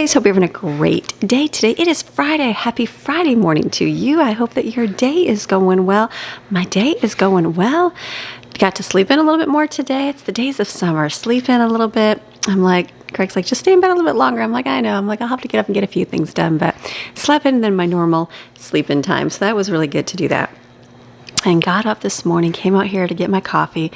Shades. Hope you're having a great day today. It is Friday. Happy Friday morning to you. I hope that your day is going well. My day is going well. Got to sleep in a little bit more today. It's the days of summer. Sleep in a little bit. I'm like, Craig's like, just stay in bed a little bit longer. I'm like, I know. I'm like, I'll have to get up and get a few things done, but slept in than my normal sleep-in time. So that was really good to do that. And got up this morning, came out here to get my coffee.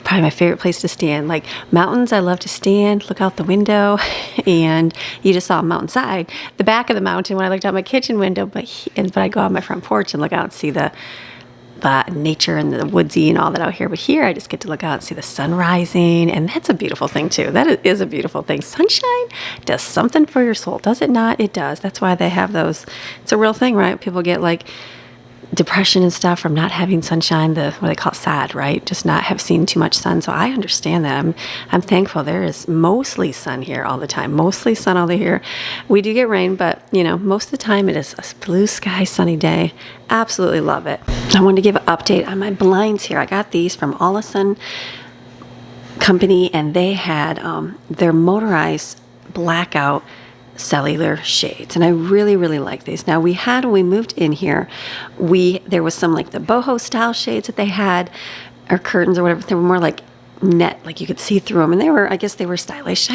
Probably my favorite place to stand. Like mountains, I love to stand, look out the window, and you just saw a mountainside. The back of the mountain when I looked out my kitchen window, but I go out my front porch and look out and see the nature and the woodsy and all that out here. But here I just get to look out and see the sun rising, and that's a beautiful thing too. That is a beautiful thing. Sunshine does something for your soul, does it not? It does. That's why they have those. It's a real thing, right? People get like depression and stuff from not having sunshine, what they call it, sad, right? Just not have seen too much sun. So I understand that. I'm thankful there is mostly sun here all the time. Mostly sun all the year. We do get rain, but most of the time it is a blue sky, sunny day. Absolutely love it. I wanted to give an update on my blinds here. I got these from Allesin company, and they had their motorized blackout cellular shades, and I really like these. Now when we moved in here, there was some like the boho style shades that they had, or curtains or whatever. They were more like net, like you could see through them, and I guess they were stylish,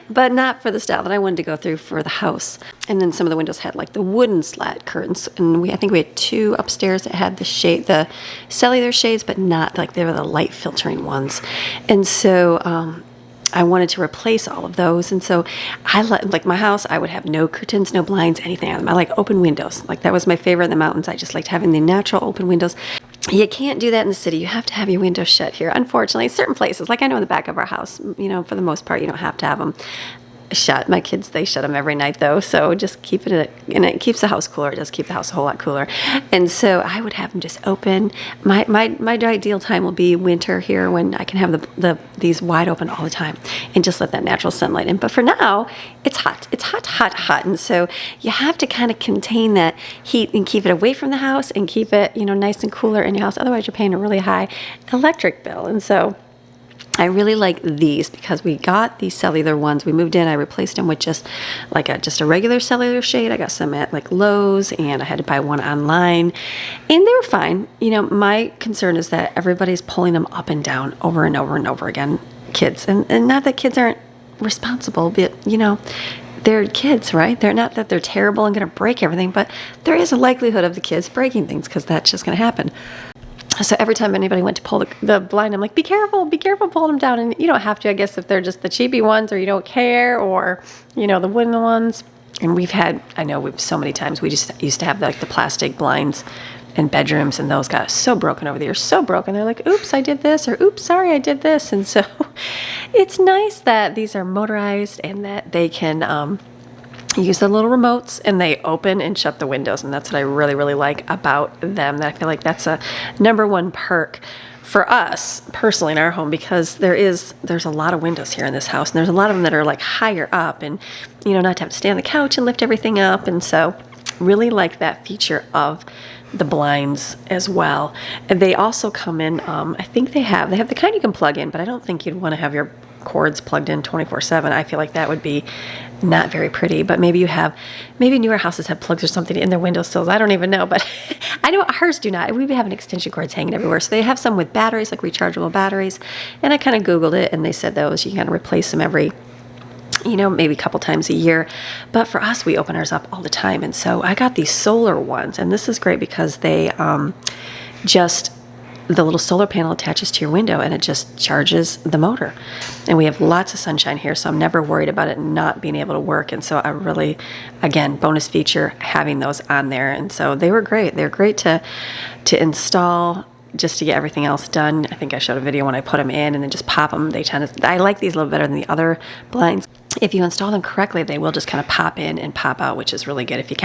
but not for the style that I wanted to go through for the house. And then some of the windows had like the wooden slat curtains, and I think we had two upstairs that had the cellular shades, but not like they were the light filtering ones. And so I wanted to replace all of those. And so like my house, I would have no curtains, no blinds, anything on them. I like open windows. Like that was my favorite in the mountains. I just liked having the natural open windows. You can't do that in the city. You have to have your windows shut here. Unfortunately, certain places, like I know in the back of our house, for the most part, you don't have to have them shut. My kids, they shut them every night though, so just keep it, and it keeps the house cooler. It does keep the house a whole lot cooler. And so I would have them just open. My ideal time will be winter here, when I can have these wide open all the time and just let that natural sunlight in. But for now, it's hot. It's hot. And so you have to kind of contain that heat and keep it away from the house and keep it, nice and cooler in your house. Otherwise, you're paying a really high electric bill. And so I really like these because we got these cellular ones. We moved in, I replaced them with just a regular cellular shade. I got some at like Lowe's, and I had to buy one online, and they were fine. My concern is that everybody's pulling them up and down over and over and over again, kids. And not that kids aren't responsible, but they're kids, right? They're not that they're terrible and going to break everything, but there is a likelihood of the kids breaking things because that's just going to happen. So every time anybody went to pull the blind, I'm like, be careful, pull them down. And you don't have to, I guess, if they're just the cheapy ones, or you don't care, or, the wooden ones. And we've so many times, we just used to have the plastic blinds in bedrooms, and those got so broken over the years, so broken. They're like, oops, I did this, or oops, sorry, I did this. And so it's nice that these are motorized and that they can use the little remotes, and they open and shut the windows. And that's what I really like about them. That I feel like that's a number one perk for us personally in our home, because there's a lot of windows here in this house, and there's a lot of them that are like higher up, and not to have to stay on the couch and lift everything up. And so really like that feature of the blinds as well. And they also come in, I think they have the kind you can plug in, but I don't think you'd want to have your cords plugged in 24/7. I feel like that would be not very pretty. But maybe newer houses have plugs or something in their windowsills. I don't even know, but I know ours do not. We have an extension cords hanging everywhere. So they have some with batteries, like rechargeable batteries. And I kind of Googled it, and they said those you kind of replace them every maybe a couple times a year. But for us, we open ours up all the time. And so I got these solar ones, and this is great because they the little solar panel attaches to your window, and it just charges the motor. And we have lots of sunshine here, so I'm never worried about it not being able to work. And so I really, again, bonus feature having those on there. And so they were great. They're great to install, just to get everything else done. I think I showed a video when I put them in, and then just pop them. I like these a little better than the other blinds. If you install them correctly, they will just kind of pop in and pop out, which is really good. If you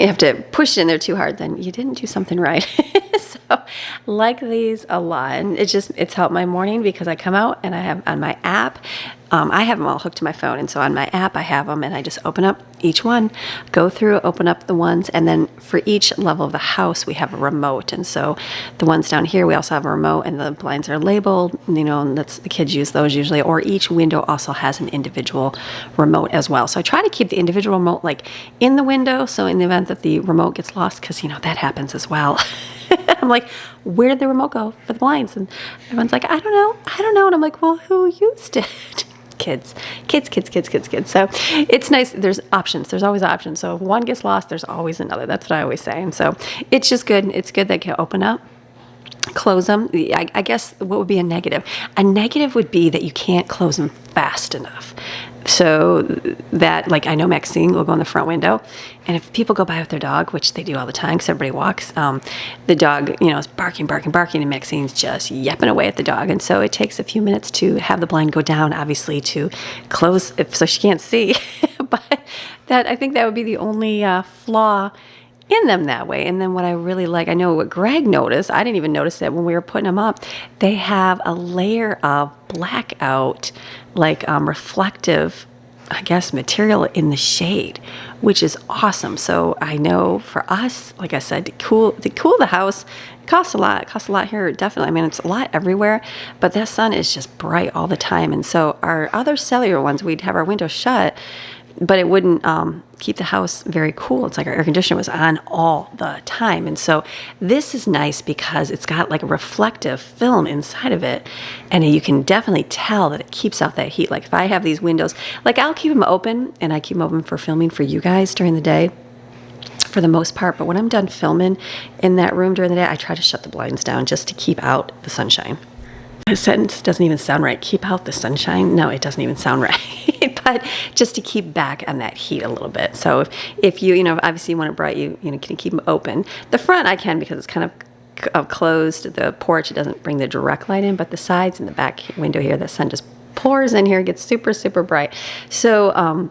have to push it in there too hard, then you didn't do something right. So like these a lot, and it's helped my morning because I come out and I have on my app, I have them all hooked to my phone, and so on my app I have them, and I just open up each one, go through, open up the ones, and then for each level of the house we have a remote. And so the ones down here we also have a remote, and the blinds are labeled, you know, and that's the kids use those usually, or each window also has an individual remote as well. So I try to keep the individual remote like in the window, so in the event that the remote gets lost, because you know that happens as well. I'm like, where did the remote go for the blinds? And everyone's like, I don't know. And I'm like, well, who used it? Kids. So it's nice. There's options. There's always options. So if one gets lost, there's always another. That's what I always say. And so it's just good. It's good that you can open up, close them. I guess what would be a negative? A negative would be that you can't close them fast enough. So that, like, I know Maxine will go in the front window, and if people go by with their dog, which they do all the time because everybody walks, the dog, you know, is barking, and Maxine's just yapping away at the dog. And so it takes a few minutes to have the blind go down, obviously, to close, so she can't see. But I think that would be the only flaw in them that way. And then what I really like, I know what Greg noticed, I didn't even notice it when we were putting them up, they have a layer of blackout, like reflective, I guess, material in the shade, which is awesome. So I know for us, like I said, to cool the house, it costs a lot. It costs a lot here, definitely. I mean, it's a lot everywhere, but that sun is just bright all the time. And so our other cellular ones, we'd have our windows shut, but it wouldn't keep the house very cool. It's like our air conditioner was on all the time. And so this is nice because it's got like a reflective film inside of it, and you can definitely tell that it keeps out that heat. Like if I have these windows, like I'll keep them open, and I keep them open for filming for you guys during the day for the most part, but when I'm done filming in that room during the day, I try to shut the blinds down just to keep out the sunshine. The sentence doesn't even sound right. Keep out the sunshine. No, it doesn't even sound right. But just to keep back on that heat a little bit. So if you know, obviously you want it bright, you can keep them open. The front I can because it's kind of closed. The porch, it doesn't bring the direct light in, but the sides and the back window here, the sun just pours in here, it gets super, super bright. So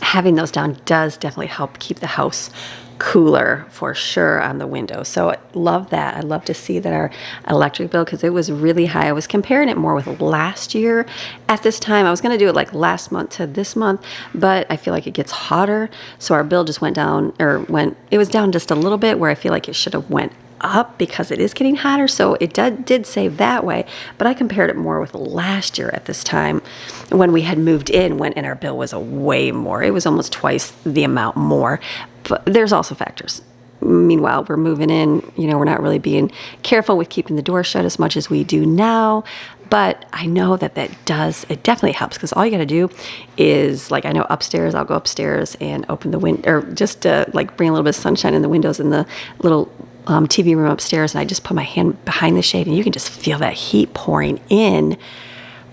having those down does definitely help keep the house cooler for sure on the window. So I love that. I love to see that our electric bill, because it was really high. I was comparing it more with last year at this time. I was going to do it like last month to this month, but I feel like it gets hotter. So our bill just went down, it was down just a little bit, where I feel like it should have went up because it is getting hotter. So it did save that way, but I compared it more with last year at this time when we had moved in, and our bill was a way more. It was almost twice the amount more. But there's also factors. Meanwhile, we're moving in, we're not really being careful with keeping the door shut as much as we do now. But I know that it definitely helps, because all you got to do is, like, I know upstairs, I'll go upstairs and open the window, or just like bring a little bit of sunshine in the windows in the little TV room upstairs, and I just put my hand behind the shade, and you can just feel that heat pouring in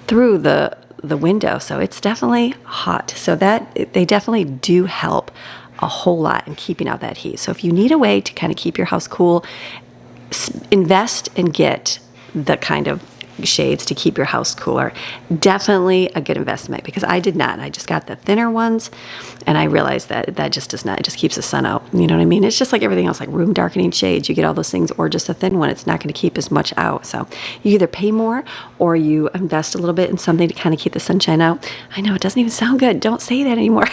through the window. So it's definitely hot. So that they definitely do help a whole lot in keeping out that heat. So if you need a way to kind of keep your house cool, invest and get the kind of shades to keep your house cooler. Definitely a good investment, because I did not. I just got the thinner ones, and I realized that just does not, it just keeps the sun out. You know what I mean? It's just like everything else, like room darkening shades. You get all those things, or just a thin one. It's not going to keep as much out. So you either pay more or you invest a little bit in something to kind of keep the sunshine out. I know it doesn't even sound good. Don't say that anymore.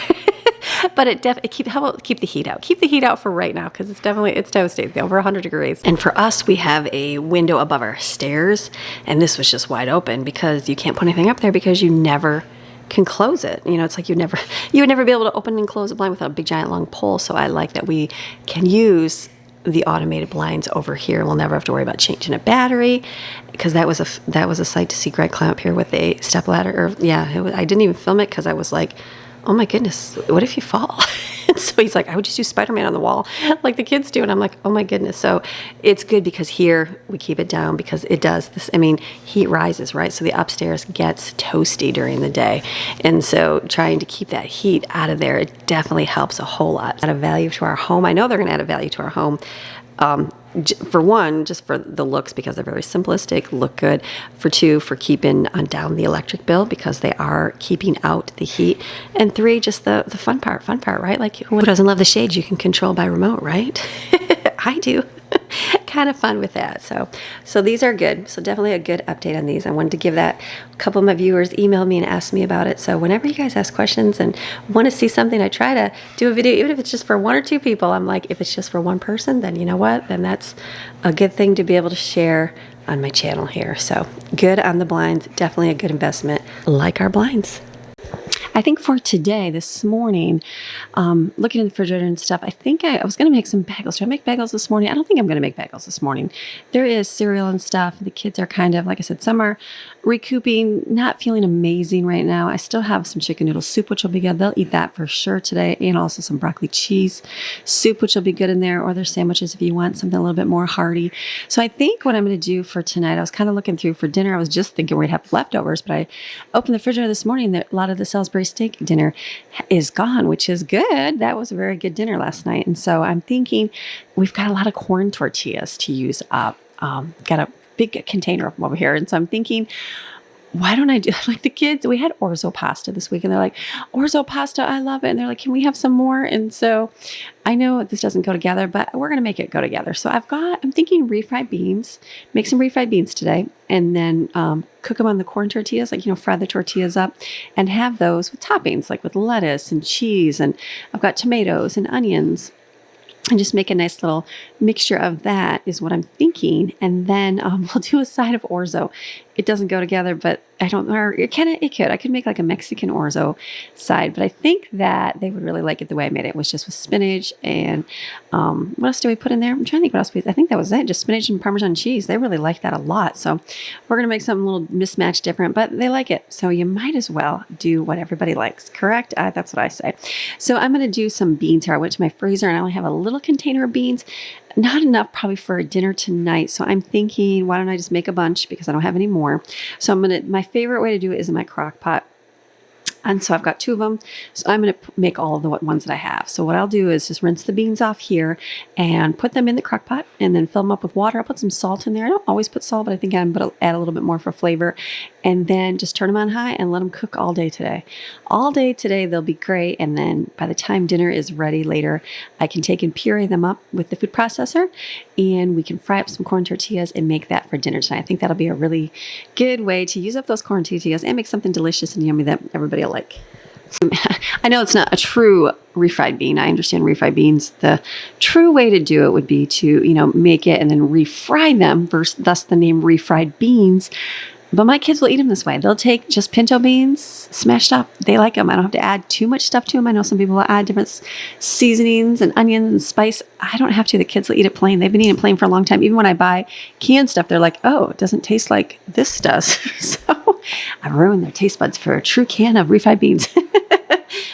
But how about keep the heat out? Keep the heat out for right now, because it's devastating, over 100 degrees. And for us, we have a window above our stairs, and this was just wide open because you can't put anything up there because you never can close it. It's like you would never be able to open and close a blind without a big giant long pole. So I like that we can use the automated blinds over here. We'll never have to worry about changing a battery, because that was a sight to see Greg climb up here with a step ladder. I didn't even film it because I was like, oh my goodness, what if you fall? And so he's like, I would just do Spider-Man on the wall like the kids do. And I'm like, oh my goodness. So it's good, because here we keep it down, because it does this. I mean, heat rises, right? So the upstairs gets toasty during the day. And so trying to keep that heat out of there, it definitely helps a whole lot. Add a value to our home. I know they're going to add a value to our home. For one, just for the looks, because they're very simplistic, look good. For two, for keeping down the electric bill, because they are keeping out the heat. And three, just the fun part, right? Like, who doesn't love the shades you can control by remote, right? I do. kind of fun with that. So these are good. So definitely a good update on these. I wanted to give that. A couple of my viewers emailed me and asked me about it. So whenever you guys ask questions and want to see something, I try to do a video, even if it's just for 1 or 2 people. I'm like, if it's just for one person, then you know what? Then that's a good thing to be able to share on my channel here. So good on the blinds. Definitely a good investment. Like our blinds. I think for today, this morning, looking in the refrigerator and stuff, I think I was going to make some bagels. Should I make bagels this morning? I don't think I'm going to make bagels this morning. There is cereal and stuff. The kids are kind of, like I said, some are recouping, not feeling amazing right now. I still have some chicken noodle soup, which will be good. They'll eat that for sure today, and also some broccoli cheese soup, which will be good in there, or their sandwiches if you want something a little bit more hearty. So I think what I'm going to do for tonight, I was kind of looking through for dinner. I was just thinking we'd have leftovers, but I opened the refrigerator this morning. A lot of the Salisbury steak dinner is gone, which is good. That was a very good dinner last night. And so I'm thinking we've got a lot of corn tortillas to use up. Got a big container of them over here. And so I'm thinking, why don't I do like the kids? We had orzo pasta this week and they're like, orzo pasta, I love it. And they're like, can we have some more? And so I know this doesn't go together, but we're going to make it go together. So I'm thinking refried beans, make some refried beans today, and then cook them on the corn tortillas, like, fry the tortillas up and have those with toppings, like with lettuce and cheese. And I've got tomatoes and onions. And just make a nice little mixture of that is what I'm thinking. And then we'll do a side of orzo. It doesn't go together, but I don't know. It could. I could make like a Mexican orzo side, but I think that they would really like it the way I made it. It was just with spinach and what else do we put in there? I'm trying to think what else. I think that was it. Just spinach and Parmesan cheese. They really like that a lot. So we're going to make something a little mismatched different, but they like it. So you might as well do what everybody likes, correct? That's what I say. So I'm going to do some beans here. I went to my freezer and I only have a little container of beans. Not enough probably for dinner tonight. So I'm thinking, why don't I just make a bunch because I don't have any more. So my favorite way to do it is in my crock pot. And so I've got 2 of them. So I'm going to make all of the ones that I have. So what I'll do is just rinse the beans off here and put them in the crock pot and then fill them up with water. I'll put some salt in there. I don't always put salt, but I think I'm going to add a little bit more for flavor. And then just turn them on high and let them cook all day today. All day today, they'll be great. And then by the time dinner is ready later, I can take and puree them up with the food processor and we can fry up some corn tortillas and make that for dinner tonight. I think that'll be a really good way to use up those corn tortillas and make something delicious and yummy that everybody will like. I know it's not a true refried bean. I understand refried beans. The true way to do it would be to, make it and then refry them, thus the name refried beans. But my kids will eat them this way. They'll take just pinto beans, smashed up. They like them. I don't have to add too much stuff to them. I know some people will add different seasonings and onions and spice. I don't have to. The kids will eat it plain. They've been eating it plain for a long time. Even when I buy canned stuff, they're like, oh, it doesn't taste like this does. So I ruined their taste buds for a true can of refried beans.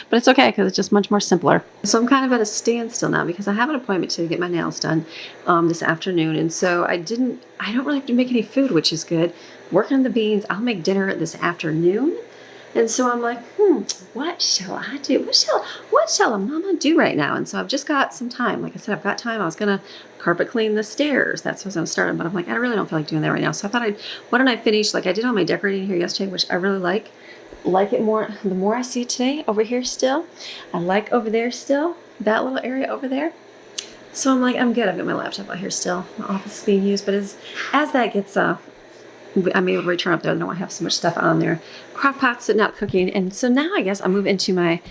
But it's okay because it's just much more simpler. So I'm kind of at a standstill now because I have an appointment to get my nails done this afternoon. And so I don't really have to make any food, which is good. Working on the beans, I'll make dinner this afternoon. And so I'm like, what shall I do? What shall a mama do right now? And so I've just got some time. Like I said, I've got time. I was going to carpet clean the stairs. That's what I was starting. But I'm like, I really don't feel like doing that right now. So I thought why don't I finish, like I did all my decorating here yesterday, which I really like it more. The more I see it today over here still, I like over there still, that little area over there. So I'm like, I'm good. I've got my laptop out here still. My office is being used. But as that gets I'm able to return up there. I don't want to have so much stuff on there. Crock pot sitting out cooking. And so now I guess I'll move into my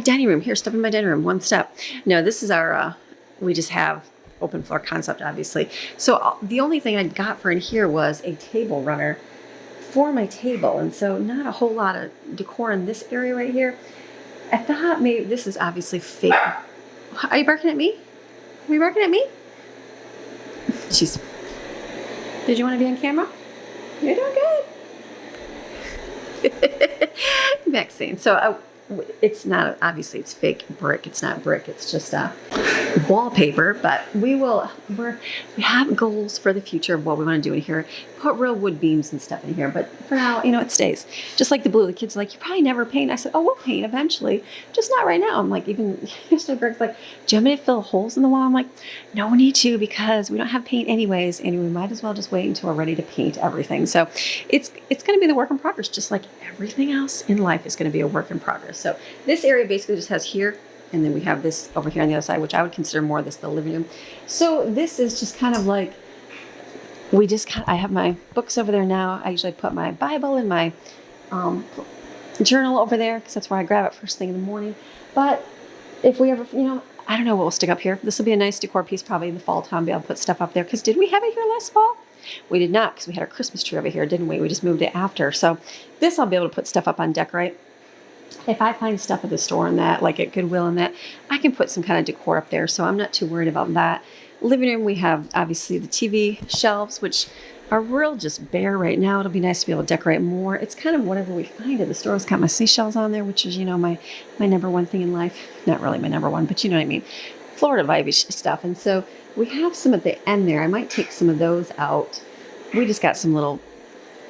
dining room. Here, step in my dining room, one step. No, this is our, we just have open floor concept, obviously. So the only thing I got for in here was a table runner for my table. And so not a whole lot of decor in this area right here. I thought maybe this is obviously fake. Are you barking at me? Are you barking at me? Jeez. Did you want to be on camera? You're doing good. Maxine. So it's not, obviously it's fake brick. It's not brick. It's just wallpaper, but we have goals for the future of what we want to do in here. Put real wood beams and stuff in here, but for now, it stays. Just like the blue, the kids are like, you probably never paint. I said, oh, we'll paint eventually, just not right now. I'm like, even yesterday, Greg's like, do you want me to fill holes in the wall? I'm like, no, we need to because we don't have paint anyways, and we might as well just wait until we're ready to paint everything. So it's going to be the work in progress, just like everything else in life is going to be a work in progress. So this area basically just has here And then we have this over here on the other side, which I would consider more this the living room. So this is just kind of like, I have my books over there now. I usually put my Bible and my journal over there because that's where I grab it first thing in the morning. But if we ever, I don't know what we'll stick up here. This will be a nice decor piece probably in the fall time. Be able to put stuff up there. Because did we have it here last fall? We did not, because we had our Christmas tree over here, didn't we? We just moved it after. So this I'll be able to put stuff up on deck, right? If I find stuff at the store and that, like at Goodwill and that, I can put some kind of decor up there. So I'm not too worried about that. Living room, we have obviously the TV shelves, which are real just bare right now. It'll be nice to be able to decorate more. It's kind of whatever we find at the store. It's got my seashells on there, which is, my number one thing in life. Not really my number one, but you know what I mean. Florida vibe stuff. And so we have some at the end there. I might take some of those out. We just got some little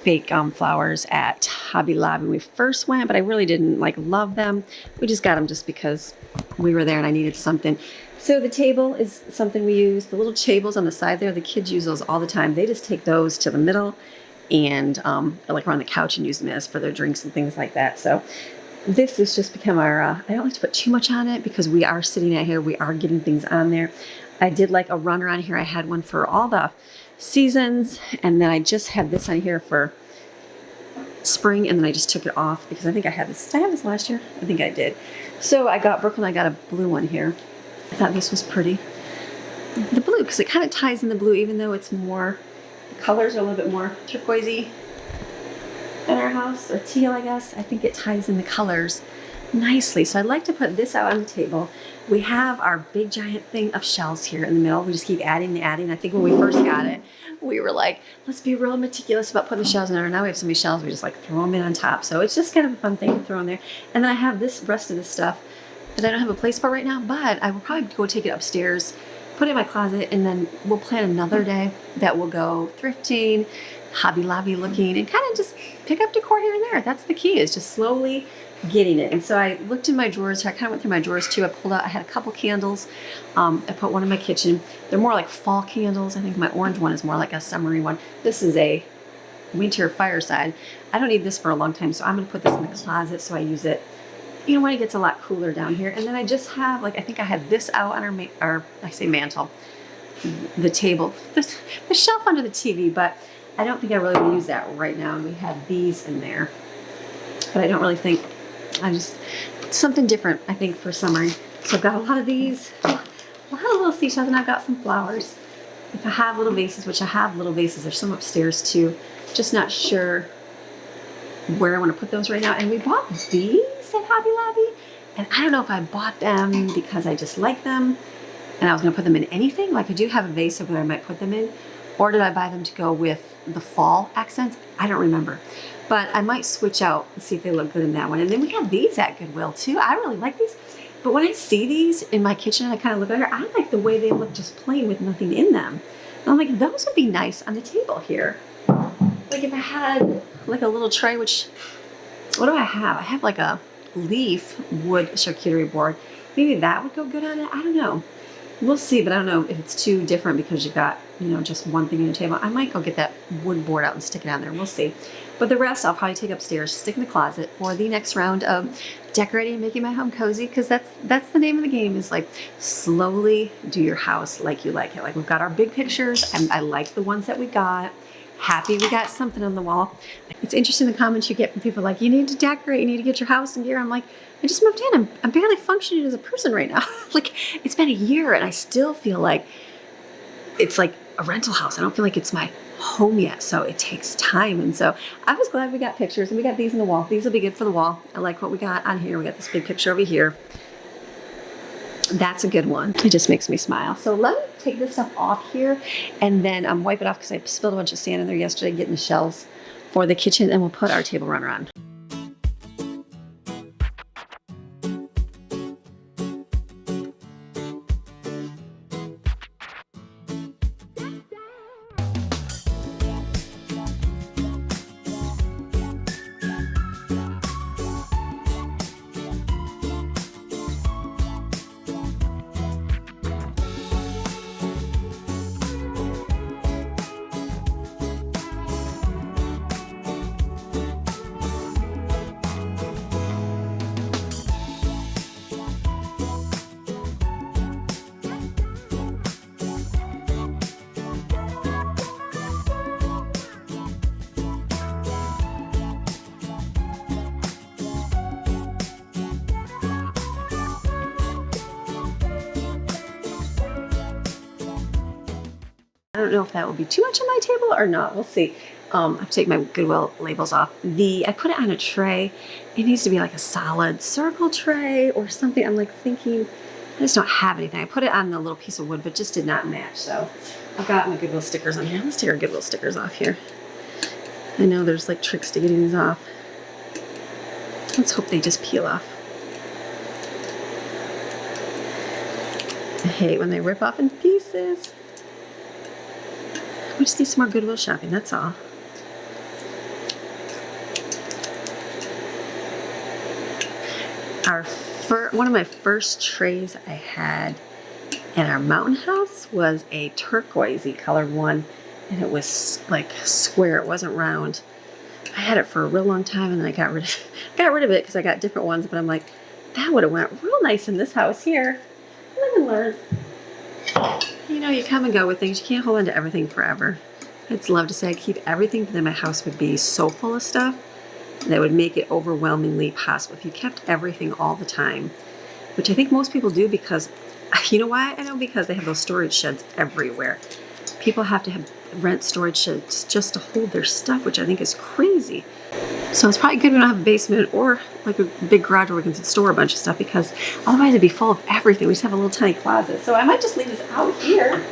fake flowers at Hobby Lobby when we first went, but I really didn't love them. We just got them just because we were there and I needed something. So the table is something we use. The little tables on the side there, the kids use those all the time. They just take those to the middle and around the couch and use them as for their drinks and things like that. So this has just become our, I don't like to put too much on it because we are sitting out here. We are getting things on there. I did like a runner on here. I had one for all the seasons, and then I just had this on here for spring, and then I just took it off because I think I had this. Did I have this last year? I think I did. So Brooklyn, I got a blue one here. I thought this was pretty. The blue, because it kind of ties in the blue, even though it's more, the colors are a little bit more turquoisey in our house, or teal, I guess. I think it ties in the colors nicely. So I'd like to put this out on the table. We have our big giant thing of shelves here in the middle. We just keep adding and adding. I think when we first got it, we were like, let's be real meticulous about putting the shelves in there. Now we have so many shelves, we just throw them in on top. So it's just kind of a fun thing to throw in there. And then I have this rest of this stuff that I don't have a place for right now, but I will probably go take it upstairs, put it in my closet, and then we'll plan another day that we'll go thrifting, Hobby Lobby looking, and kind of just pick up decor here and there. That's the key, is just slowly getting it. And so I looked in my drawers. I kind of went through my drawers too. I had a couple candles. I put one in my kitchen. They're more like fall candles. I think my orange one is more like a summery one. This is a winter fireside. I don't need this for a long time, so I'm going to put this in the closet so I use it, when it gets a lot cooler down here. And then I just have, I think I had this out on our I say mantle, the table, the shelf under the TV, but I don't think I really want to use that right now. And we have these in there, but I don't really think, something different, I think, for summer. So I've got a lot of these, a lot of little seashells, and I've got some flowers. If I have little vases, which I have little vases, there's some upstairs too. Just not sure where I want to put those right now. And we bought these at Hobby Lobby, and I don't know if I bought them because I just like them and I was going to put them in anything. I do have a vase over there I might put them in, or did I buy them to go with the fall accents? I don't remember. But I might switch out and see if they look good in that one. And then we have these at Goodwill too. I really like these. But when I see these in my kitchen and I kind of look at her, I like the way they look just plain with nothing in them. And I'm like, those would be nice on the table here. If I had a little tray, which, what do I have? I have a leaf wood charcuterie board. Maybe that would go good on it. I don't know. We'll see, but I don't know if it's too different because you've got, just one thing on your table. I might go get that wood board out and stick it on there. We'll see. But the rest I'll probably take upstairs, stick in the closet for the next round of decorating and making my home cozy, because that's the name of the game, is slowly do your house like you like it. We've got our big pictures, and I like the ones that we got. Happy we got something on the wall. It's interesting the comments you get from people you need to decorate, you need to get your house in gear. I'm like, I just moved in. I'm barely functioning as a person right now. It's been a year and I still feel like it's like a rental house. I don't feel like it's my home yet, so it takes time. And so I was glad we got pictures, and we got these on the wall. These will be good for the wall. I like what we got on here. We got this big picture over here. That's a good one. It just makes me smile. So let me take this stuff off here and then wipe it off because I spilled a bunch of sand in there yesterday getting the shells for the kitchen, and we'll put our table runner on. I don't know if that will be too much on my table or not. We'll see. I have to take my Goodwill labels off. I put it on a tray. It needs to be like a solid circle tray or something. I'm like thinking, I just don't have anything. I put it on the little piece of wood, but just did not match. So I've got my Goodwill stickers on here. Let's take our Goodwill stickers off here. I know there's like tricks to getting these off. Let's hope they just peel off. I hate when they rip off in pieces. We just need some more Goodwill shopping, that's all. One of my first trays I had in our mountain house was a turquoisey colored one, and it was like square, it wasn't round. I had it for a real long time, and then I got rid of it because I got different ones, but I'm like, that would have went real nice in this house here. Live and learn. You know, you come and go with things. You can't hold on to everything forever. I'd love to say I keep everything, but then my house would be so full of stuff that would make it overwhelmingly possible if you kept everything all the time, which I think most people do because, you know why? I know, because they have those storage sheds everywhere. People have to rent storage sheds just to hold their stuff, which I think is crazy. So it's probably good we don't have a basement or like a big garage where we can store a bunch of stuff, because otherwise it'd be full of everything. We just have a little tiny closet. So I might just leave this out here.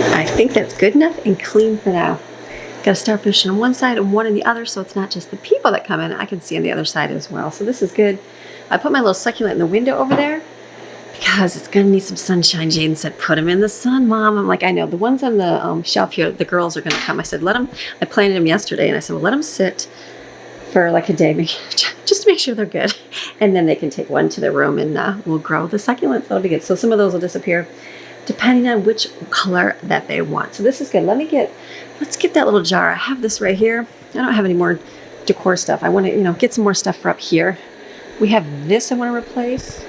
I think that's good enough and clean for now. Got a starfish on one side and one on the other, so it's not just the people that come in. I can see on the other side as well. So this is good. I put my little succulent in the window over there because it's going to need some sunshine. Jaden said, put them in the sun, Mom. I'm like, I know. The ones on the shelf here, the girls are going to come. I said, let them. I planted them yesterday, and I said, well, let them sit for like a day, just to make sure they're good. And then they can take one to their room, and we'll grow the succulents. That'll be good. So some of those will disappear, depending on which color that they want. So this is good. Let's get that little jar. I have this right here. I don't have any more decor stuff. I want to, get some more stuff for up here. We have this I want to replace.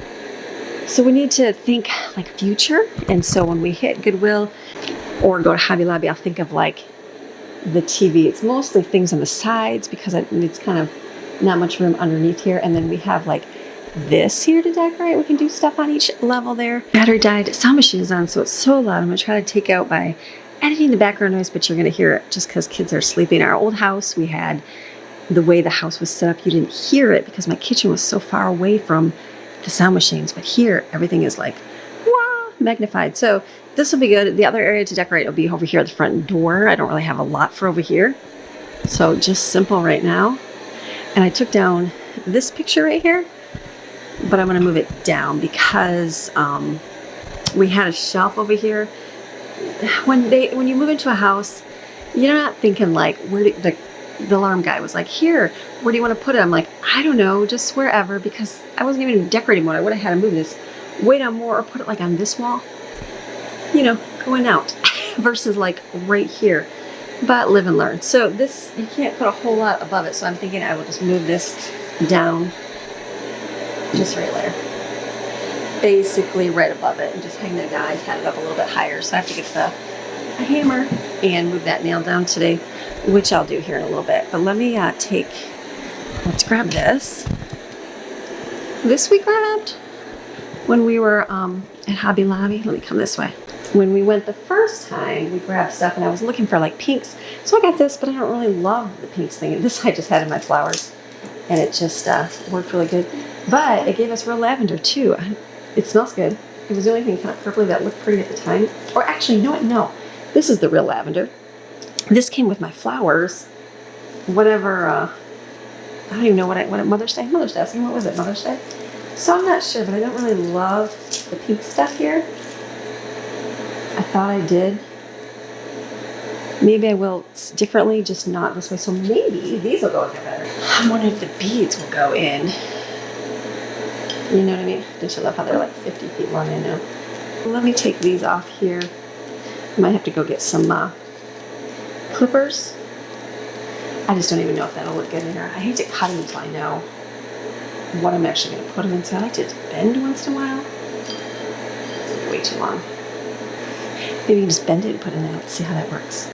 So we need to think like future. And so when we hit Goodwill or go to Hobby Lobby, I'll think of like the TV. It's mostly things on the sides because it's kind of not much room underneath here. And then we have like this here to decorate. We can do stuff on each level there. Battery died. Sound machine is on, so it's so loud. I'm going to try to take out by editing the background noise, but you're going to hear it just because kids are sleeping. Our old house, we had the way the house was set up. You didn't hear it because my kitchen was so far away from the sound machines. But here, everything is like, wah, magnified. So this will be good. The other area to decorate will be over here at the front door. I don't really have a lot for over here. So just simple right now. And I took down this picture right here, but I'm going to move it down because we had a shelf over here. When you move into a house, you're not thinking like, the alarm guy was like, here, where do you want to put it? I'm like, I don't know, just wherever, because I wasn't even decorating one. I would have had to move this way down more or put it like on this wall, going out versus like right here. But live and learn. So this, you can't put a whole lot above it. So I'm thinking I will just move this down just right there, basically right above it, and just hang the guy's head up a little bit higher. So I have to get a hammer and move that nail down today, which I'll do here in a little bit. But let me let's grab this. This we grabbed when we were at Hobby Lobby. Let me come this way. When we went the first time, we grabbed stuff, and I was looking for like pinks. So I got this, but I don't really love the pinks thing. This I just had in my flowers, and it just worked really good. But it gave us real lavender too. It smells good. It was the only thing kind of purpley that looked pretty at the time. Or actually, you know what? No, this is the real lavender. This came with my flowers. Whatever, I don't even know what Mother's Day. What was it, Mother's Day? So I'm not sure, but I don't really love the pink stuff here. I thought I did. Maybe I will differently, just not this way. So maybe these will go in there better. I'm wondering if the beads will go in. You know what I mean? Don't you love how they're like 50 feet long? I know. Let me take these off here. I might have to go get some clippers. I just don't even know if that'll look good in there. I hate to cut them until I know what I'm actually going to put them into. I like to bend once in a while. It's like way too long. Maybe you can just bend it and put it in there. Let's see how that works.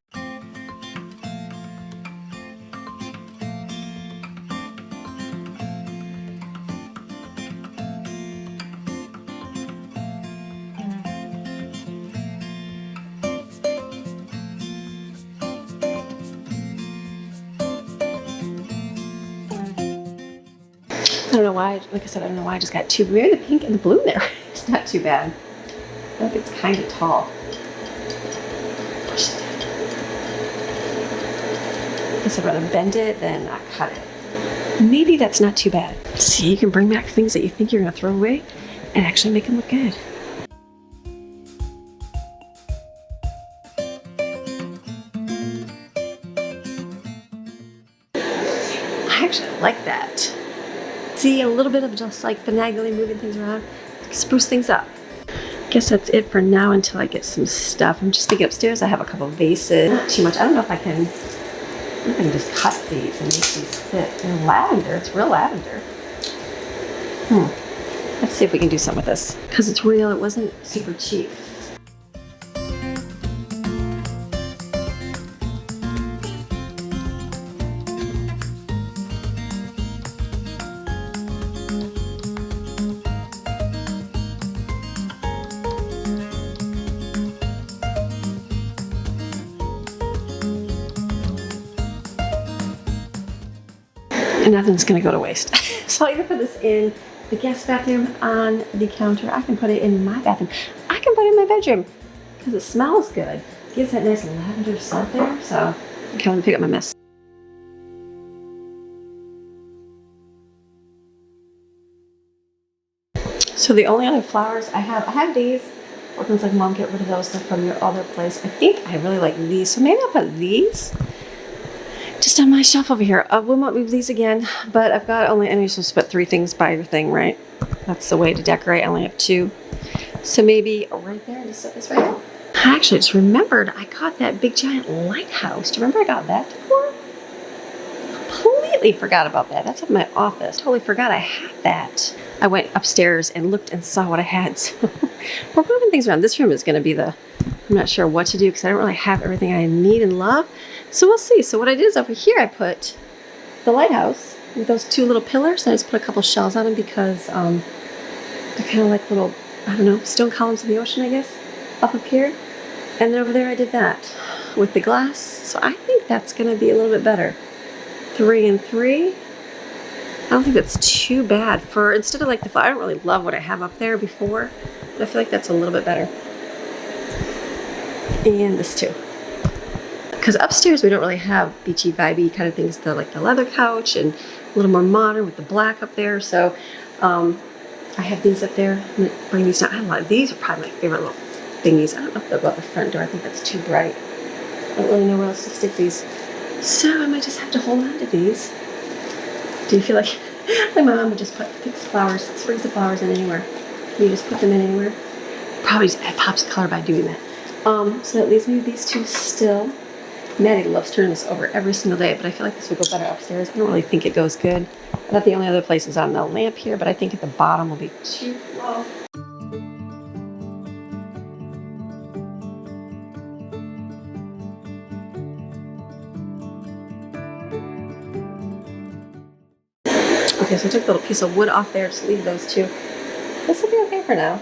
I don't know why, like I said, I don't know why I just got two. Maybe the pink and the blue there. It's not too bad. I think it's kind of tall. Push it down. I guess I'd rather bend it than not cut it. Maybe that's not too bad. See, you can bring back things that you think you're going to throw away and actually make them look good. I actually like that. See, a little bit of just like finagling, moving things around, spruce things up. Guess that's it for now until I get some stuff. I'm just thinking upstairs I have a couple of vases. Not too much. I don't know if I can just cut these and make these fit. They're lavender. It's real lavender. Let's see if we can do something with this. Because it's real. It wasn't super cheap. And nothing's gonna go to waste. So I can put this in the guest bathroom on the counter. I can put it in my bathroom. I can put it in my bedroom because it smells good. It gives that nice lavender scent there. So okay, let me pick up my mess. So the only other flowers I have these. Orphans like, Mom, get rid of those. They're from your other place. I think I really like these. So maybe I'll put these just on my shelf over here. I will not move these again, but I've got only, and you're supposed to put 3 things by your thing, right? That's the way to decorate. I only have 2. So maybe right there, just set this right here. I actually just remembered I got that big giant lighthouse. Do you remember I got that decor? Completely forgot about that. That's in my office. Totally forgot I had that. I went upstairs and looked and saw what I had. So we're moving things around. This room is going to be I'm not sure what to do because I don't really have everything I need and love. So we'll see. So what I did is over here I put the lighthouse with those 2 little pillars. And I just put a couple shells on them because they're kind of like little, I don't know, stone columns in the ocean, I guess, up here. And then over there I did that with the glass. So I think that's going to be a little bit better. 3 and 3. I don't think that's too bad for, instead of like I don't really love what I have up there before, but I feel like that's a little bit better. And this too. Because upstairs we don't really have beachy, vibey kind of things, like the leather couch and a little more modern with the black up there. So I have these up there. I'm gonna bring these down. I have a lot of these. Are probably my favorite little thingies. I don't know if they'll go out the front door. I think that's too bright. I don't really know where else to stick these. So I might just have to hold on to these. Do you feel like my mom would just put flowers, sprigs of flowers in anywhere? Can you just put them in anywhere? Probably just add pops of color by doing that. So that leaves me with these 2 still. Maddie loves turning this over every single day, but I feel like this would go better upstairs. I don't really think it goes good. I thought the only other place is on the lamp here, but I think at the bottom will be too low. Okay, so I took the little piece of wood off there, just leave those 2. This will be okay for now.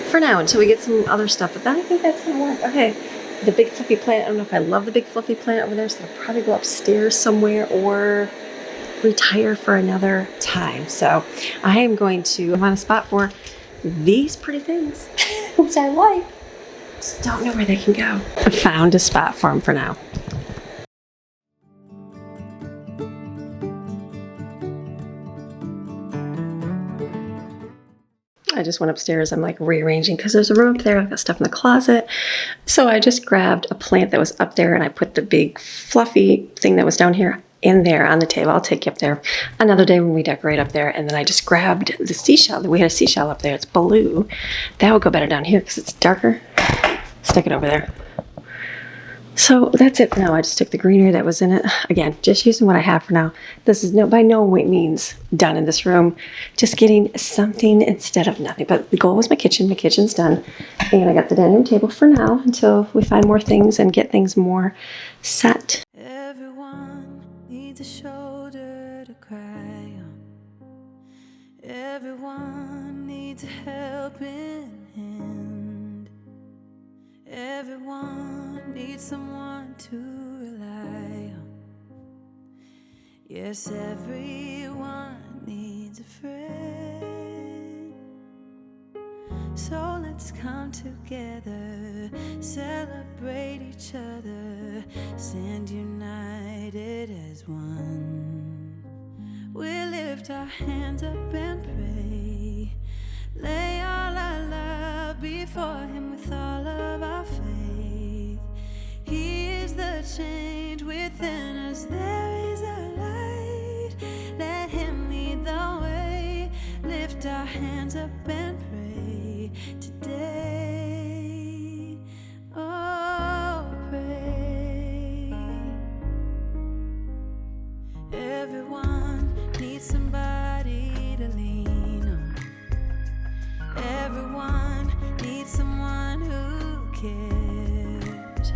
For now, until we get some other stuff, but then I think that's gonna work. Okay. The big fluffy plant, I don't know if I love the big fluffy plant over there, so I'll probably go upstairs somewhere or retire for another time. So I am going to find a spot for these pretty things, which I like. Just don't know where they can go. I found a spot for them for now. I just went upstairs. I'm like rearranging because there's a room up there. I've got stuff in the closet. So I just grabbed a plant that was up there and I put the big fluffy thing that was down here in there on the table. I'll take you up there another day when we decorate up there. And then I just grabbed the seashell. We had a seashell up there. It's blue. That would go better down here because it's darker. Stick it over there. So that's it for now. I just took the greenery that was in it. Again, just using what I have for now. This is by no means done in this room. Just getting something instead of nothing. But the goal was my kitchen. My kitchen's done. And I got the dining room table for now until we find more things and get things more set. Everyone needs a shoulder to cry on. Everyone needs a helping hand. Everyone needs someone to rely on. Yes, everyone needs a friend. So let's come together, celebrate each other, stand united as one. We'll lift our hands up and pray, lay all our love before Him with all of our faith. He is the change within us, there is a light. Let Him lead the way, lift our hands up and pray today. Oh, pray. Everyone needs somebody to lean on. Everyone needs someone who cares.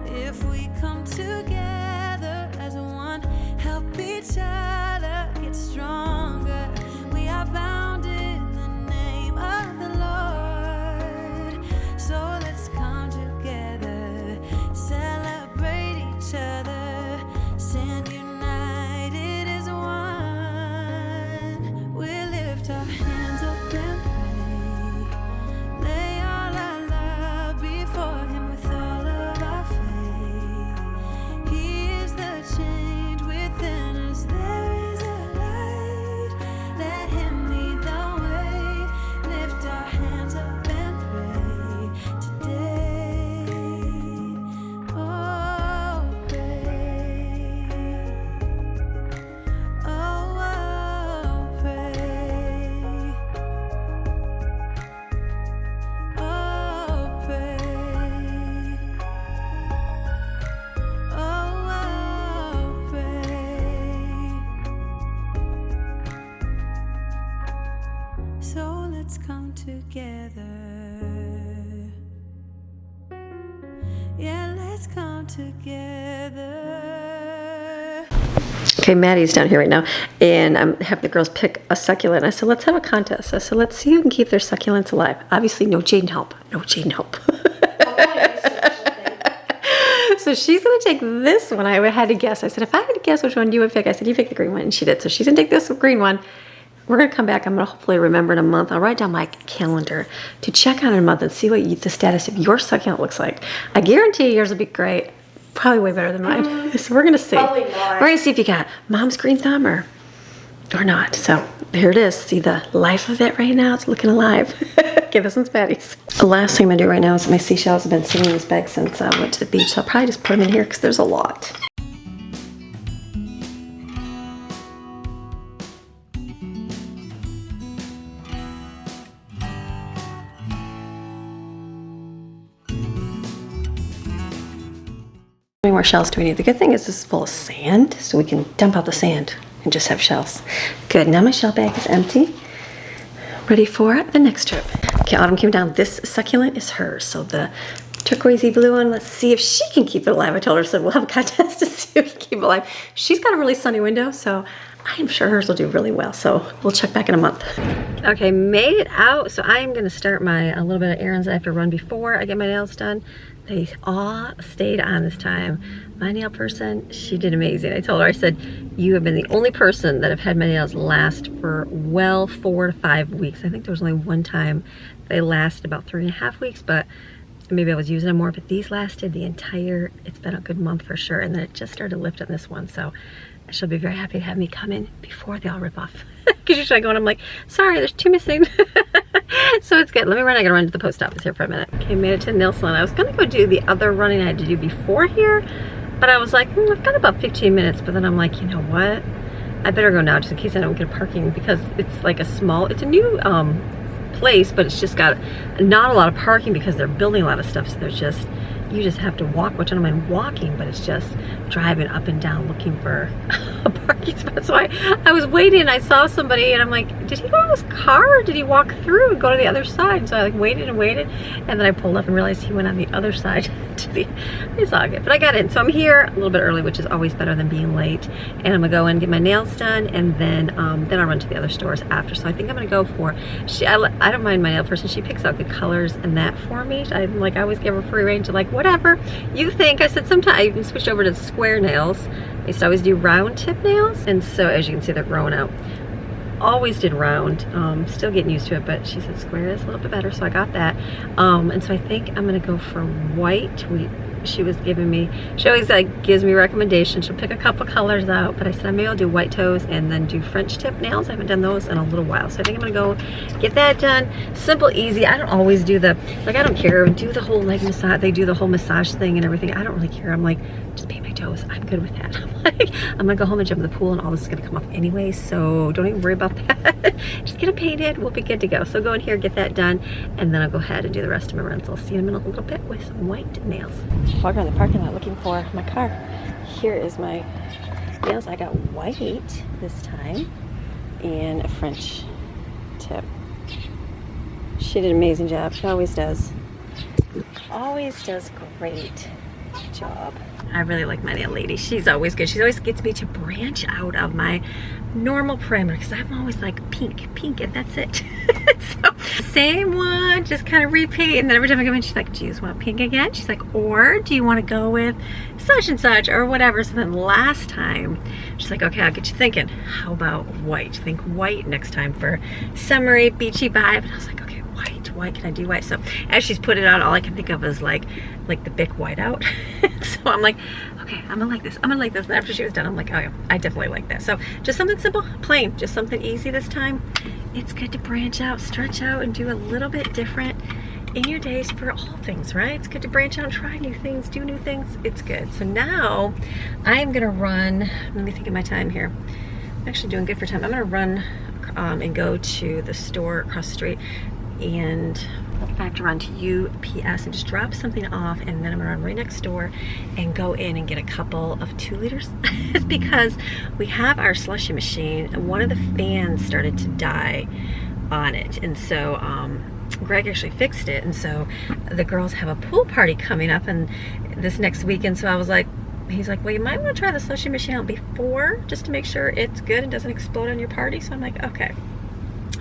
If we come together as one, help each other get stronger. We are bound in the name of the Lord. So let's come together, celebrate each other, stand united as one. We'll lift our hands up and pray, lay all our love before Him with all of our faith. He is the change within us, there is a light. Let Him lead the way, lift our hands up and pray today. Oh, pray. Oh, pray. Oh, pray. Oh, pray. So let's come together. Yeah, let's come together. Okay, Maddie's down here right now, and I'm having the girls pick a succulent. I said, let's have a contest. I said, let's see who can keep their succulents alive. Obviously, no Jaden help. No Jaden help. So she's going to take this one. I had to guess. I said, if I had to guess which one you would pick, I said, you pick the green one, and she did. So she's going to take this green one. We're going to come back. I'm going to hopefully remember in a month. I'll write down my calendar to check on in a month and see what the status of your succulent looks like. I guarantee you yours will be great. Probably way better than mine. So we're going to see. Probably not. We're going to see if you got mom's green thumb or not. So here it is. See the life of it right now? It's looking alive. Okay, this one's Patty's. The last thing I'm going to do right now is my seashells have been sitting in this bag since I went to the beach. So I'll probably just put them in here because there's a lot. How many more shells do we need? The good thing is this is full of sand, so we can dump out the sand and just have shells. Good, now my shell bag is empty. Ready for the next trip. Okay, Autumn came down. This succulent is hers. So the turquoisey blue one, let's see if she can keep it alive. I told her, so we'll have a contest to see if we can keep it alive. She's got a really sunny window, so I'm sure hers will do really well. So we'll check back in a month. Okay, made it out. So I'm gonna start a little bit of errands I have to run before I get my nails done. They all stayed on this time. My nail person, she did amazing. I told her, I said, you have been the only person that have had my nails last for well 4 to 5 weeks. I think there was only one time they lasted about 3.5 weeks, but maybe I was using them more, but these lasted the entire, it's been a good month for sure. And then it just started to lift on this one. So she'll be very happy to have me come in before they all rip off. Because usually I go and I'm like, sorry, there's 2 missing. So it's good. Let me run. I gotta run to the post office here for a minute. Okay, made it to the nail salon. I was gonna go do the other running I had to do before here, but I was like, I've got about 15 minutes. But then I'm like, you know what? I better go now just in case I don't get parking, because it's like it's a new place, but it's just got not a lot of parking because they're building a lot of stuff. So there's just, you just have to walk, which I don't mind walking, but it's just driving up and down looking for a parking spot. So I was waiting and I saw somebody and I'm like, did he go to his car or did he walk through and go to the other side? So I like waited and waited, and then I pulled up and realized he went on the other side to the, it's all good. But I got in, so I'm here a little bit early, which is always better than being late. And I'm gonna go in and get my nails done, and then I'll run to the other stores after. So I think I'm gonna go for, I don't mind my nail person, she picks out good colors and that for me. I always give her free range of like, whatever you think. I said sometimes I even switched over to square nails. I used to always do round tip nails, and so as you can see, they're growing out. Always did round, still getting used to it, but she said square is a little bit better, so I got that. And so I think I'm gonna go for white. She was giving me, she always like gives me recommendations. She'll pick a couple colors out, but I said maybe I'll do white toes and then do French tip nails. I haven't done those in a little while, so I think I'm gonna go get that done. Simple, easy. I don't always do the, like, I don't care, do the whole leg massage. They do the whole massage thing and everything. I don't really care. I'm like, just paint my toes. I'm good with that. I'm gonna go home and jump in the pool and all this is gonna come off anyway, so don't even worry about that. Just get it painted, we'll be good to go. So go in here, get that done, and then I'll go ahead and do the rest of my runs. I'll see you in a little bit with some white nails. Walk around the parking lot looking for my car. Here is my nails. I got white this time and a French tip. She did an amazing job. She always does. Always does great job. I really like my nail lady. She's always good. She always gets me to branch out of my normal parameter, because I'm always like pink, and that's it. So same one, just kind of repeat. And then every time I come in, she's like, do you just want pink again? She's like, or do you want to go with such and such or whatever? So then last time, she's like, okay, I'll get you thinking. How about white? Think white next time for summery, beachy vibe. And I was like, okay, white, can I do white? So as she's put it on, all I can think of is like the big white out. So I'm like, okay, I'm gonna like this. I'm gonna like this. And after she was done, I'm like, oh yeah, I definitely like that. So just something simple, plain, just something easy this time. It's good to branch out, stretch out, and do a little bit different in your days for all things, right? It's good to branch out and try new things, do new things. It's good. So now I am gonna run, let me think of my time here. I'm actually doing good for time. I'm gonna run and go to the store across the street, and I have to run to UPS and just drop something off, and then I'm gonna run right next door and go in and get a couple of 2 liters. It's because we have our slushy machine and one of the fans started to die on it, and so Greg actually fixed it, and so the girls have a pool party coming up and this next weekend. So I was like, he's like, well, you might want to try the slushy machine out before, just to make sure it's good and doesn't explode on your party. So I'm like, okay.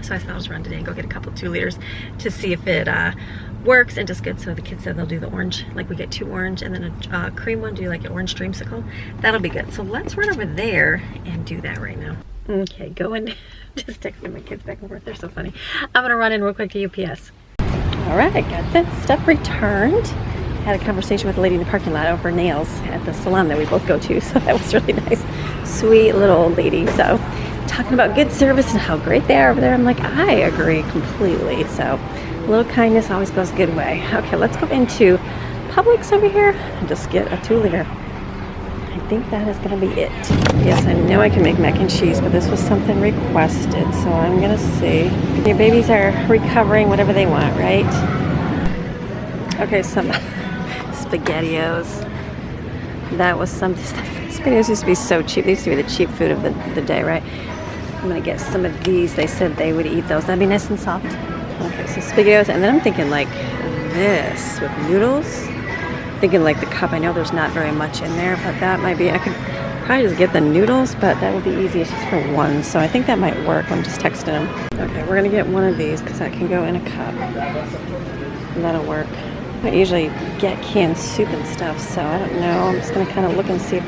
So I thought I'll just run today and go get a couple 2 liters to see if it works and just good. So the kids said they'll do the orange, like we get 2 orange and then a cream one, do like an orange dreamsicle. That'll be good. So let's run over there and do that right now. Okay, going, just texting my kids back and forth. They're so funny. I'm gonna run in real quick to UPS. All right, got that stuff returned. Had a conversation with a lady in the parking lot over nails at the salon that we both go to. So that was really nice. Sweet little old lady. So talking about good service and how great they are over there. I'm like, I agree completely. So a little kindness always goes a good way. Okay, let's go into Publix over here and just get a 2 liter. I think that is going to be it. Yes, I know I can make mac and cheese, but this was something requested, so I'm going to see. Your babies are recovering whatever they want, right? Okay, some SpaghettiOs. That was some stuff. SpaghettiOs used to be so cheap. They used to be the cheap food of the day, right? I'm going to get some of these. They said they would eat those. That'd be nice and soft. Okay, so SpaghettiOs, and then I'm thinking like this with noodles. Thinking like the cup, I know there's not very much in there, but that might be, I could probably just get the noodles, but that would be easy. It's just for 1, so I think that might work. I'm just texting them. Okay, we're gonna get one of these because that can go in a cup. And that'll work. I usually get canned soup and stuff, so I don't know. I'm just gonna kind of look and see if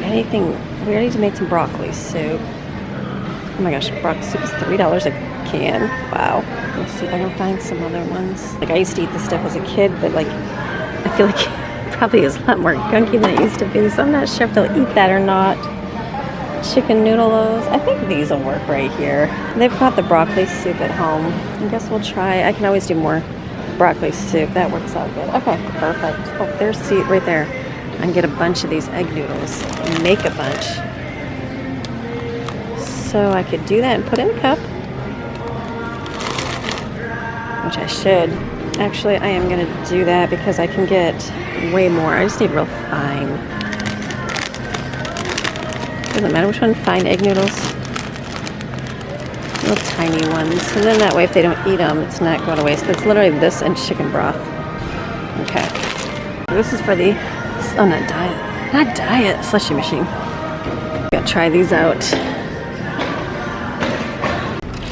anything. We already made some broccoli soup. Oh my gosh, broccoli soup is $3 a can. Wow. Let's see if I can find some other ones. Like I used to eat this stuff as a kid, but like I feel like it probably is a lot more gunky than it used to be, so I'm not sure if they'll eat that or not. chicken noodles. I think these will work right here. They've got the broccoli soup at home. I guess we'll try. I can always do more broccoli soup. That works out good. Okay, perfect. Oh, there's seat right there. I can get a bunch of these egg noodles and make a bunch. So I could do that and put in a cup, which I should. Actually, I am gonna do that because I can get way more. I just need real fine. Doesn't matter which one, fine egg noodles. Little tiny ones. And then that way if they don't eat them, it's not going to waste. It's literally this and chicken broth. Okay. This is for the, oh, not diet, slushy machine. Gotta try these out.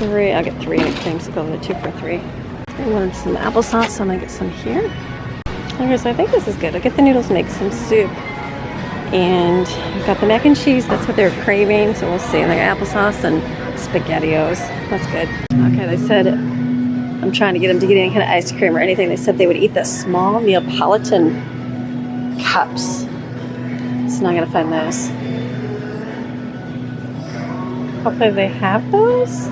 I'll get 3 things to go with it, 2 for $3. I wanted some applesauce, so I'm gonna get some here. Okay, so I think this is good. I'll get the noodles, make some soup. And I've got the mac and cheese, that's what they're craving, so we'll see. Like applesauce and SpaghettiOs. That's good. Okay, they said, I'm trying to get them to get any kind of ice cream or anything. They said they would eat the small Neapolitan cups. So now I'm gonna find those. Hopefully they have those.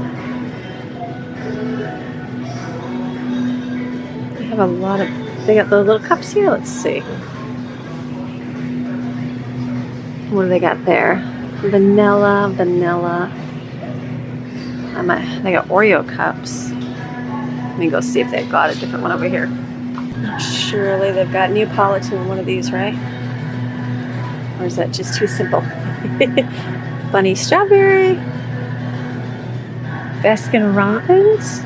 They have a lot of, they got the little cups here. Let's see. What do they got there? Vanilla. They got Oreo cups. Let me go see if they've got a different one over here. Surely they've got Neapolitan in one of these, right? Or is that just too simple? Bunny strawberry. Baskin Robbins.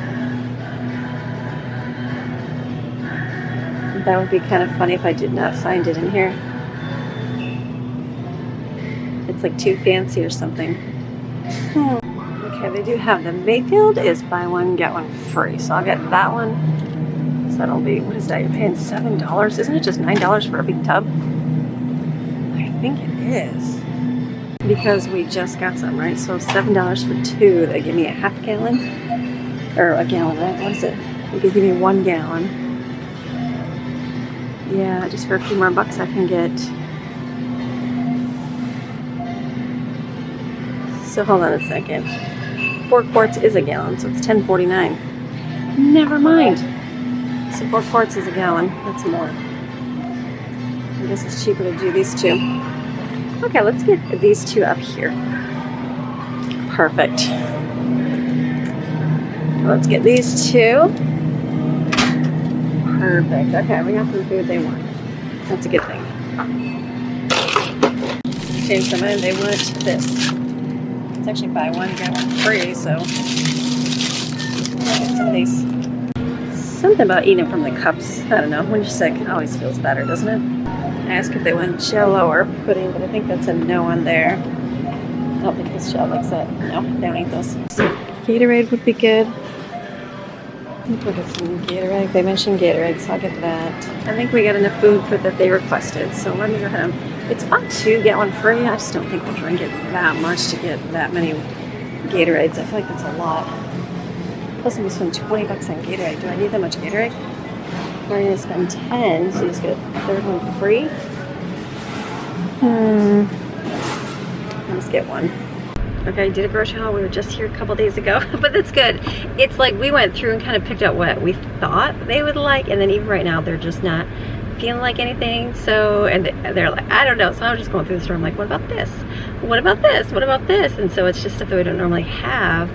That would be kind of funny if I did not find it in here. It's like too fancy or something. Okay, they do have them. Mayfield is buy one, get one free. So I'll get that one. So that'll be, what is that? You're paying $7. Isn't it just $9 for a big tub? I think it is. Because we just got some, right? So $7 for 2. They give me a half gallon. Or a gallon, right? What is it? They could give me 1 gallon. Yeah, just for a few more bucks I can get. So hold on a second. 4 quarts is a gallon, so it's $10.49. Never mind. So 4 quarts is a gallon. That's more. I guess it's cheaper to do these 2. Okay, let's get these 2 up here. Perfect. Let's get these 2. Perfect. Okay, we got some food they want. That's a good thing. Change their mind. They want this. It's actually buy one, get one free, so some of these. Something about eating from the cups. I don't know. When you're sick, it always feels better, doesn't it? I asked if they want Jell-O or pudding, but I think that's a no on there. I don't think this child likes that. No, they don't eat those. So Gatorade would be good. We'll get some Gatorade. They mentioned Gatorade, so I'll get that. I think we got enough food for that they requested, so let me go ahead. It's about 2, get 1 free. I just don't think we'll drink it that much to get that many Gatorades. I feel like that's a lot. Plus, I'm going to spend $20 on Gatorade. Do I need that much Gatorade? We're going to spend 10, so you just get a 3rd one free. Let's get 1. Okay, I did a grocery haul. We were just here a couple days ago, but that's good. It's like we went through and kind of picked out what we thought they would like, and then even right now, they're just not feeling like anything. So, and they're like, I don't know. So I'm just going through the store. I'm like, what about this? What about this? What about this? And so it's just stuff that we don't normally have.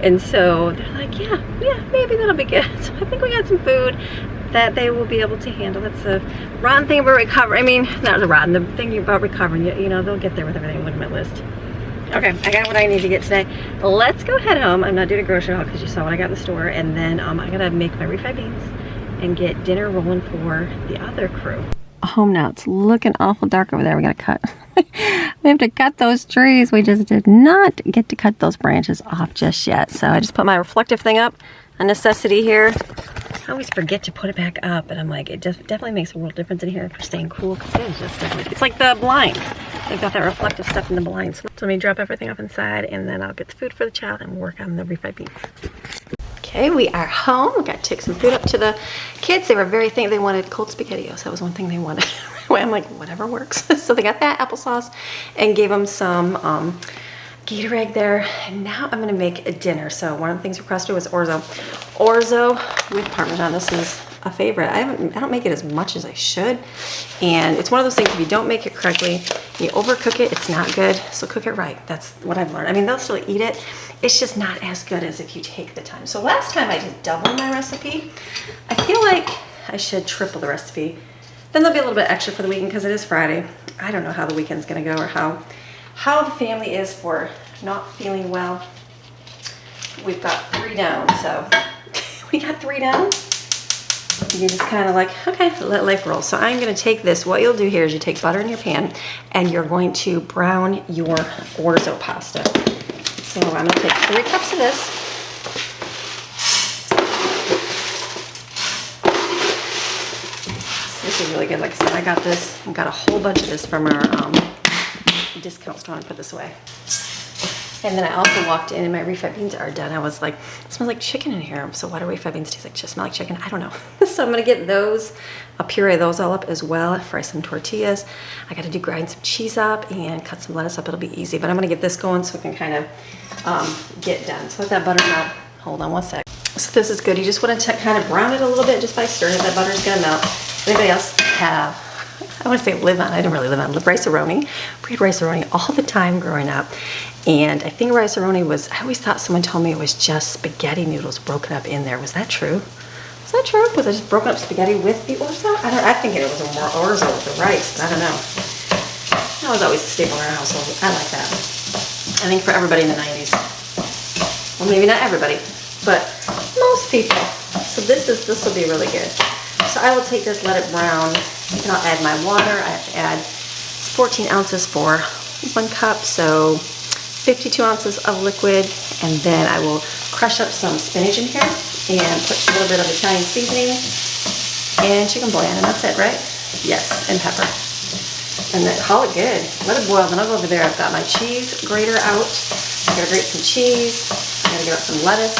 And so they're like, yeah, maybe that'll be good. So I think we got some food that they will be able to handle. That's the rotten thing about recovering. I mean, not the rotten, the thing about recovering. You know, they'll get there with everything on my list. Okay, I got what I need to get today. Let's go head home. I'm not doing a grocery haul because you saw what I got in the store. And then I'm gonna make my refried beans and get dinner rolling for the other crew. Home now. It's looking awful dark over there. We gotta cut. We have to cut those trees. We just did not get to cut those branches off just yet. So I just put my reflective thing up. A necessity here. I always forget to put it back up, and I'm like, it just definitely makes a world difference in here for staying cool, because it is just definitely, it's like the blinds. They've got that reflective stuff in the blinds. So let me drop everything off inside, and then I'll get the food for the child and work on the refried beans. Okay, we are home. We got to take some food up to the kids. They were very thankful. They wanted cold SpaghettiOs. That was one thing they wanted. I'm like, whatever works. So they got that applesauce and gave them some Gatorade there. And now I'm gonna make a dinner. So one of the things requested was orzo. Orzo with Parmesan. This is a favorite. I don't make it as much as I should. And it's one of those things, if you don't make it correctly, you overcook it, it's not good. So cook it right. That's what I've learned. I mean, they'll still eat it. It's just not as good as if you take the time. So last time I did double my recipe. I feel like I should triple the recipe. Then there'll be a little bit extra for the weekend because it is Friday. I don't know how the weekend's gonna go or how the family is for not feeling well. We've got 3 down, so we got 3 down. You're just kind of like, okay, let life roll. So I'm gonna take this. What you'll do here is you take butter in your pan and you're going to brown your orzo pasta. So I'm gonna take 3 cups of this. This is really good. Like I said, I got this. I got a whole bunch of this from our discount store and put this away. And then I also walked in and my refried beans are done. I was like, it smells like chicken in here. So why do refried beans taste like, just smell like chicken? I don't know. So I'm gonna get those, I'll puree those all up as well, fry some tortillas. I gotta grind some cheese up and cut some lettuce up. It'll be easy, but I'm gonna get this going so we can kind of get done. So let that butter melt. Hold on one sec. So this is good. You just wanna kind of brown it a little bit just by stirring it. That butter's gonna melt. Anybody else have, I want to say live on, I didn't really live on, rice-a-roni. We had rice-a-roni all the time growing up. And I think rice-a-roni was, I always thought someone told me it was just spaghetti noodles broken up in there. Was that true? Was that true? Was it just broken up spaghetti with the orzo? I think it was more orzo with the rice, but I don't know. That was always a staple in our household. I like that. I think for everybody in the 90s. Well, maybe not everybody, but most people. So this will be really good. So I will take this, let it brown, and I'll add my water. I have to add 14 ounces for 1 cup, so 52 ounces of liquid, and then I will crush up some spinach in here and put a little bit of Italian seasoning and chicken bouillon, and that's it, right? Yes, and pepper. And then call it good. Let it boil, then I'll go over there. I've got my cheese grater out. I gotta grate some cheese. I gotta get out some lettuce,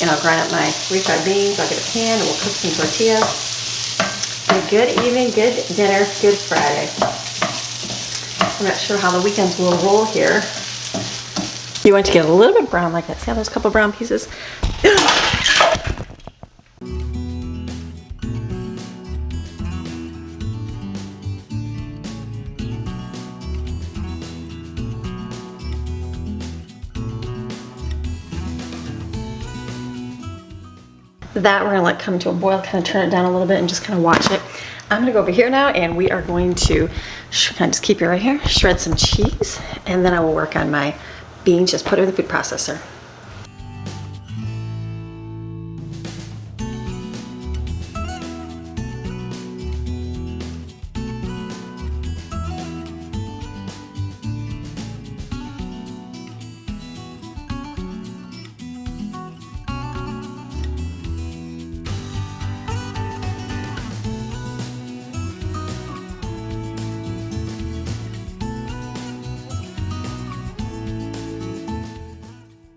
and I'll grind up my refried beans. I'll get a pan, and we'll cook some tortillas. Good evening, good dinner, good Friday. I'm not sure how the weekends will roll here. You want to get a little bit brown like that. See how there's a couple brown pieces? That we're gonna let come to a boil, kind of turn it down a little bit and just kind of watch it. I'm gonna go over here now and we are going to, kind of just keep it right here, shred some cheese, and then I will work on my beans, just put it in the food processor.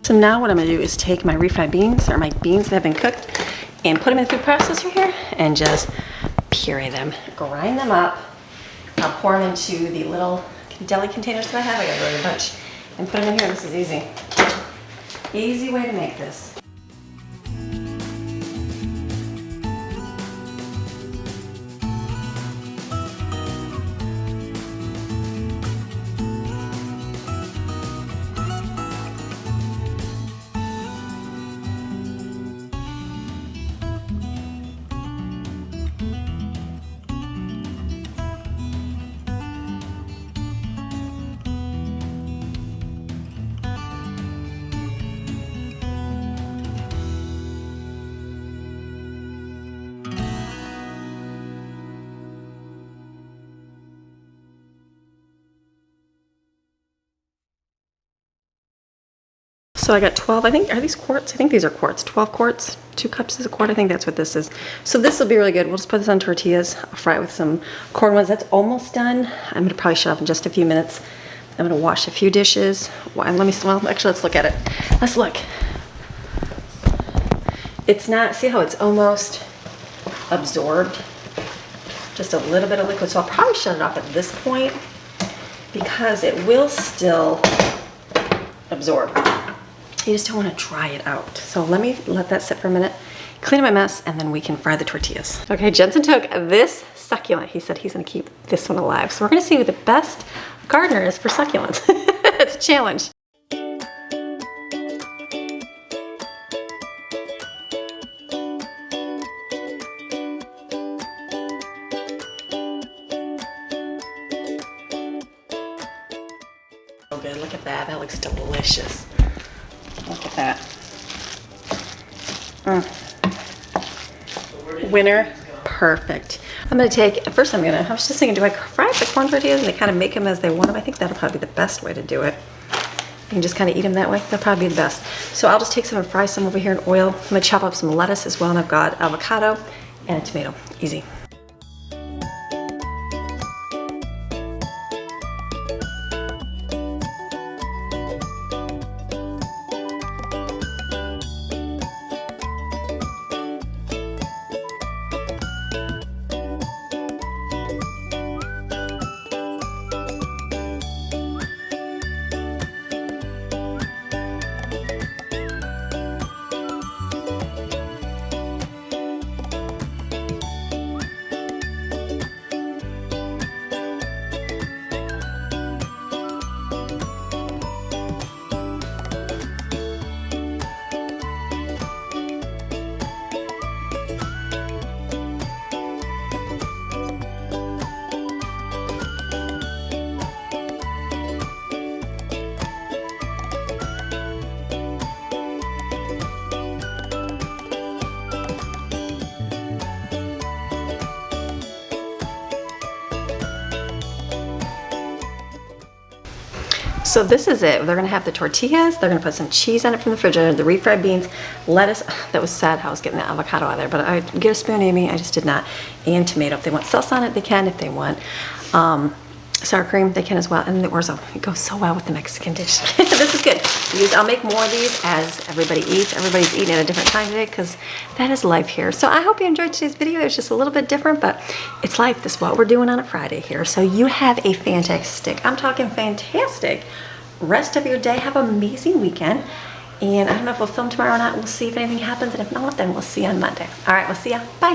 So now what I'm gonna do is take my refried beans, or my beans that have been cooked, and put them in the food processor here, and just puree them, grind them up. I'll pour them into the little deli containers that I have. I got really a bunch, and put them in here. This is easy. Easy way to make this. So I got 12, I think, are these quarts? I think these are quarts, 12 quarts, 2 cups is a quart. I think that's what this is. So this will be really good. We'll just put this on tortillas. I'll fry it with some corn ones. That's almost done. I'm gonna probably shut off in just a few minutes. I'm gonna wash a few dishes. Well, actually, let's look at it. Let's look. It's not, see how it's almost absorbed? Just a little bit of liquid. So I'll probably shut it off at this point because it will still absorb. You just don't want to dry it out. So let me let that sit for a minute, clean up my mess, and then we can fry the tortillas. Okay, Jensen took this succulent. He said he's gonna keep this one alive. So we're gonna see who the best gardener is for succulents. It's a challenge. Oh good, look at that. That looks delicious. Look at that. Winner, perfect. I'm gonna take, first I was just thinking, do I fry up the corn tortillas and they kind of make them as they want them? I think that'll probably be the best way to do it. You can just kind of eat them that way. That'll probably be the best. So I'll just take some and fry some over here in oil. I'm gonna chop up some lettuce as well, and I've got avocado and a tomato. Easy. So this is it. They're gonna have the tortillas, they're gonna put some cheese on it from the refrigerator, the refried beans, lettuce. That was sad how I was getting the avocado out of there, but I get a spoon, Amy, I just did not. And tomato. If they want salsa on it, they can. If they want sour cream, they can as well. And the orzo, it goes so well with the Mexican dish. This is good. I'll make more of these as everybody eats. Everybody's eating at a different time today because that is life here. So I hope you enjoyed today's video. It was just a little bit different, but it's life. This is what we're doing on a Friday here. So you have a fantastic, I'm talking fantastic, rest of your day. Have an amazing weekend. And I don't know if we'll film tomorrow or not. We'll see if anything happens. And if not, then we'll see you on Monday. All right, we'll see ya. Bye.